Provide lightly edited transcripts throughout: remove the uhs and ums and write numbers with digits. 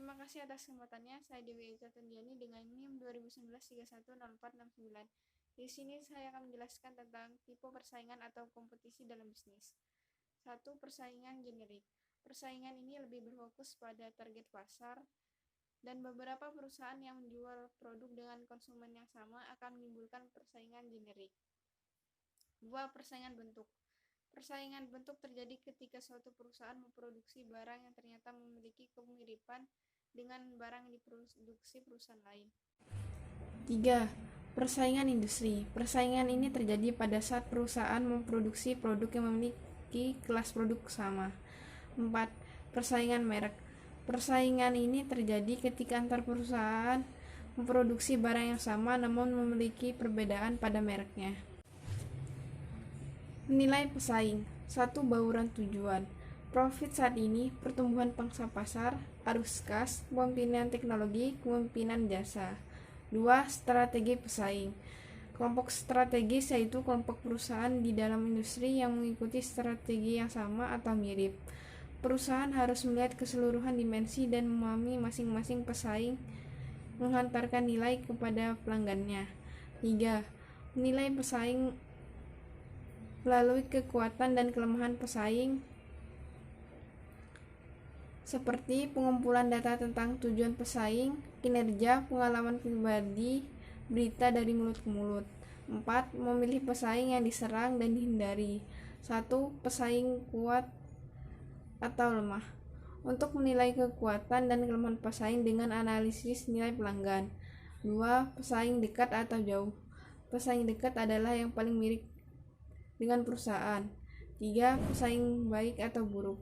Terima kasih atas kesempatannya. Saya Dewi Eka Tendiani dengan NIM 2019-310469. Di sini saya akan menjelaskan tentang tipe persaingan atau kompetisi dalam bisnis. 1. Persaingan generik. Persaingan ini lebih berfokus pada target pasar dan beberapa perusahaan yang menjual produk dengan konsumen yang sama akan menimbulkan persaingan generik. 2. Persaingan bentuk. Persaingan bentuk terjadi ketika suatu perusahaan memproduksi barang yang ternyata memiliki kemiripan dengan barang yang diproduksi perusahaan lain. 3. Persaingan industri. Persaingan ini terjadi pada saat perusahaan memproduksi produk yang memiliki kelas produk sama. 4. Persaingan merek. Persaingan ini terjadi ketika antar perusahaan memproduksi barang yang sama namun memiliki perbedaan pada mereknya. Menilai pesaing. 1. Bauran tujuan. Profit saat ini, pertumbuhan pangsa pasar, arus kas, kepemimpinan teknologi, kepemimpinan jasa. 2. Strategi pesaing. Kelompok strategis yaitu kelompok perusahaan di dalam industri yang mengikuti strategi yang sama atau mirip. Perusahaan harus melihat keseluruhan dimensi dan memahami masing-masing pesaing menghantarkan nilai kepada pelanggannya. 3. Menilai pesaing melalui kekuatan dan kelemahan pesaing seperti pengumpulan data tentang tujuan pesaing, kinerja, pengalaman pribadi, berita dari mulut ke mulut. 4. Memilih pesaing yang diserang dan dihindari. 1. Pesaing kuat atau lemah. Untuk menilai kekuatan dan kelemahan pesaing dengan analisis nilai pelanggan. 2. Pesaing dekat atau jauh. Pesaing dekat adalah yang paling mirip dengan perusahaan. 3. Pesaing baik atau buruk.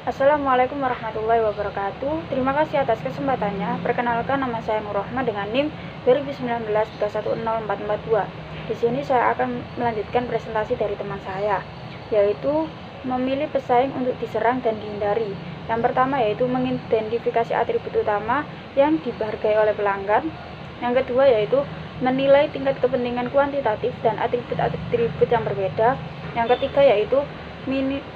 Assalamualaikum warahmatullahi wabarakatuh. Terima kasih atas kesempatannya. Perkenalkan, nama saya Nur Rohmah dengan NIM 2019-310442. Di sini saya akan melanjutkan presentasi dari teman saya, yaitu memilih pesaing untuk diserang dan dihindari. Yang pertama yaitu mengidentifikasi atribut utama yang dihargai oleh pelanggan. Yang kedua yaitu menilai tingkat kepentingan kuantitatif dan atribut-atribut yang berbeda. Yang ketiga yaitu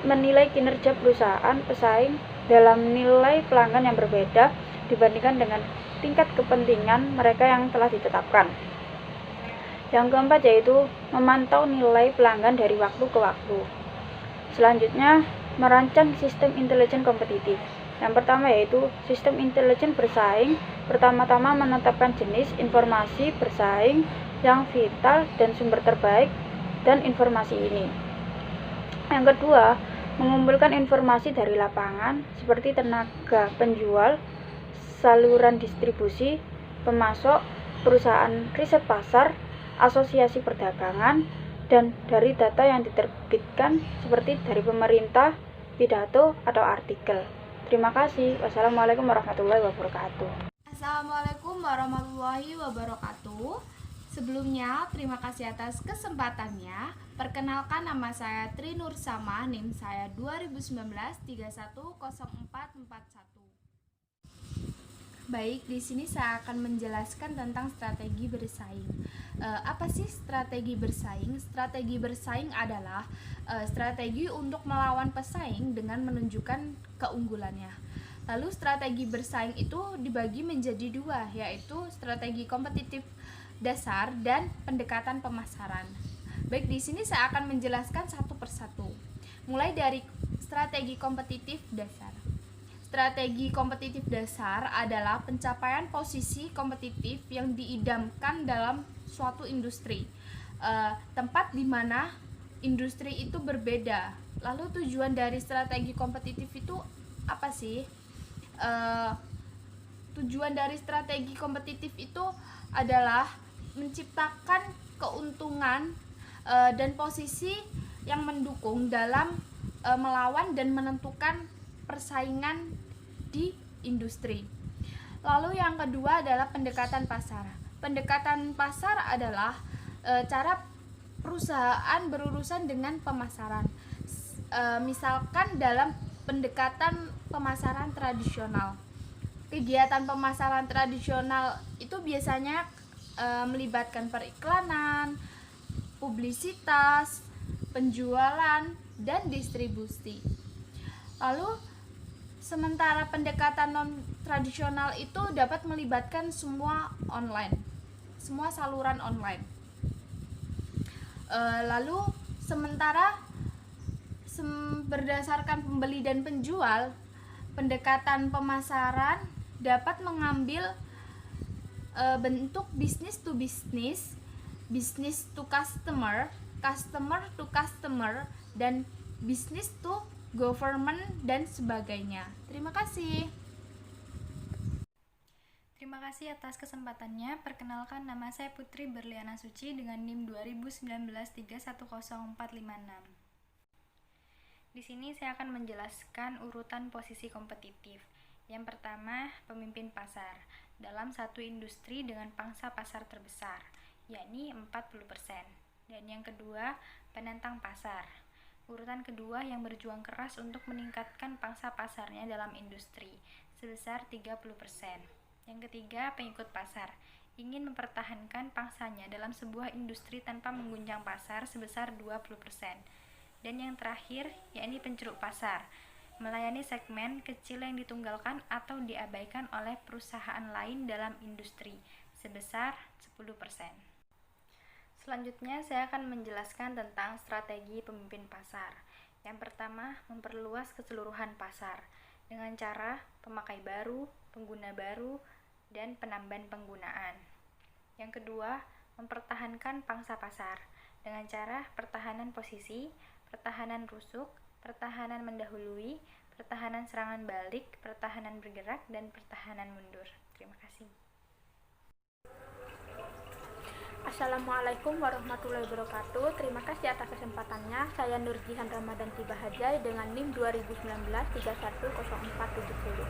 menilai kinerja perusahaan pesaing dalam nilai pelanggan yang berbeda dibandingkan dengan tingkat kepentingan mereka yang telah ditetapkan. Yang keempat yaitu memantau nilai pelanggan dari waktu ke waktu. Selanjutnya, merancang sistem intelijen kompetitif. Yang pertama yaitu sistem intelijen bersaing. Pertama-tama menetapkan jenis informasi bersaing yang vital dan sumber terbaik dan informasi ini. Yang kedua, mengumpulkan informasi dari lapangan seperti tenaga penjual, saluran distribusi, pemasok, perusahaan riset pasar, asosiasi perdagangan, dan dari data yang diterbitkan seperti dari pemerintah, pidato, atau artikel. Terima kasih. Wassalamualaikum warahmatullahi wabarakatuh. Assalamualaikum warahmatullahi wabarakatuh. Sebelumnya, terima kasih atas kesempatannya. Perkenalkan, nama saya Tri Nur Sama, NIM saya 2019-310441. Baik, di sini saya akan menjelaskan tentang strategi bersaing. Apa sih strategi bersaing? Strategi bersaing adalah strategi untuk melawan pesaing dengan menunjukkan keunggulannya. Lalu strategi bersaing itu dibagi menjadi dua, yaitu strategi kompetitif dasar dan pendekatan pemasaran. Baik, di sini saya akan menjelaskan satu persatu. Mulai dari strategi kompetitif dasar. Strategi kompetitif dasar adalah pencapaian posisi kompetitif yang diidamkan dalam suatu industri, tempat di mana industri itu berbeda. Lalu tujuan dari strategi kompetitif itu apa sih? Tujuan dari strategi kompetitif itu adalah menciptakan keuntungan dan posisi yang mendukung dalam melawan dan menentukan persaingan di industri. Lalu yang kedua adalah pendekatan pasar. Pendekatan pasar adalah cara perusahaan berurusan dengan pemasaran. Misalkan dalam pendekatan pemasaran tradisional. Kegiatan pemasaran tradisional itu biasanya melibatkan periklanan, publisitas, penjualan, dan distribusi. Lalu Sementara pendekatan non-tradisional itu dapat melibatkan semua saluran online. Lalu sementara berdasarkan pembeli dan penjual, pendekatan pemasaran dapat mengambil bentuk business to business, business to customer, customer to customer, dan business to government dan sebagainya. Terima kasih. Terima kasih atas kesempatannya. Perkenalkan, nama saya Putri Berliana Suci dengan NIM 2019310456. Di sini saya akan menjelaskan urutan posisi kompetitif. Yang pertama, pemimpin pasar dalam satu industri dengan pangsa pasar terbesar, yakni 40%. Dan yang kedua, penentang pasar. Urutan kedua yang berjuang keras untuk meningkatkan pangsa pasarnya dalam industri, sebesar 30%. Yang ketiga, pengikut pasar, ingin mempertahankan pangsanya dalam sebuah industri tanpa mengguncang pasar sebesar 20%. Dan yang terakhir, yakni penceruk pasar, melayani segmen kecil yang ditunggalkan atau diabaikan oleh perusahaan lain dalam industri, sebesar 10%. Selanjutnya, saya akan menjelaskan tentang strategi pemimpin pasar. Yang pertama, memperluas keseluruhan pasar dengan cara pemakai baru, pengguna baru, dan penambahan penggunaan. Yang kedua, mempertahankan pangsa pasar dengan cara pertahanan posisi, pertahanan rusuk, pertahanan mendahului, pertahanan serangan balik, pertahanan bergerak, dan pertahanan mundur. Terima kasih. Assalamualaikum warahmatullahi wabarakatuh. Terima kasih atas kesempatannya. Saya Nurjihan Ramadan Tibahajai dengan NIM 2019310470.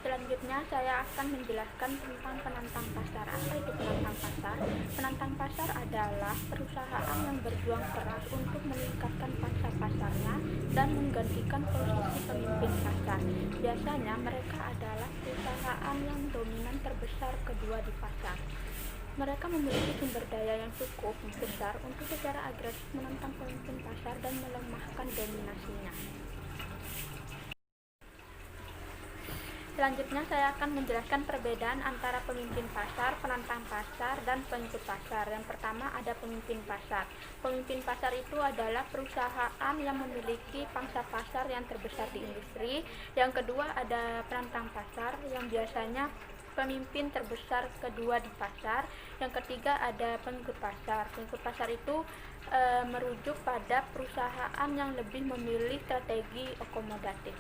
Selanjutnya saya akan menjelaskan tentang penantang pasar. Apa itu penantang pasar? Penantang pasar adalah perusahaan yang berjuang keras untuk meningkatkan pangsa pasarnya dan menggantikan posisi pemimpin pasar. Biasanya mereka adalah perusahaan yang dominan terbesar kedua di pasar. Mereka memiliki sumber daya yang cukup besar untuk secara agresif menentang pemimpin pasar dan melemahkan dominasinya. Selanjutnya saya akan menjelaskan perbedaan antara pemimpin pasar, penantang pasar, dan pengikut pasar. Yang pertama ada pemimpin pasar. Pemimpin pasar itu adalah perusahaan yang memiliki pangsa pasar yang terbesar di industri. Yang kedua ada penantang pasar yang biasanya pemimpin terbesar kedua di pasar. Yang ketiga ada pengikut pasar. Pengikut pasar itu merujuk pada perusahaan yang lebih memilih strategi akomodatif.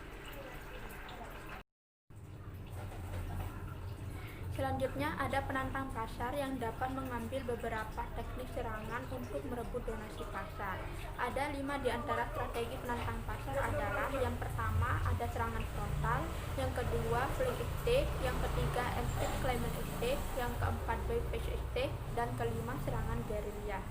Selanjutnya ada penantang pasar yang dapat mengambil beberapa teknik serangan untuk merebut donasi pasar. Ada 5 di antara strategi penantang pasar adalah: yang pertama ada serangan frontal, yang kedua flank attack, yang ketiga anti-climate attack, yang keempat bypass attack, dan kelima serangan gerilya.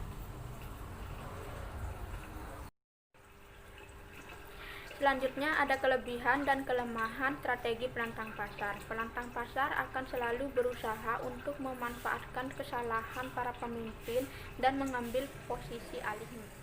Selanjutnya ada kelebihan dan kelemahan strategi penantang pasar. Penantang pasar akan selalu berusaha untuk memanfaatkan kesalahan para pemimpin dan mengambil posisi alihnya.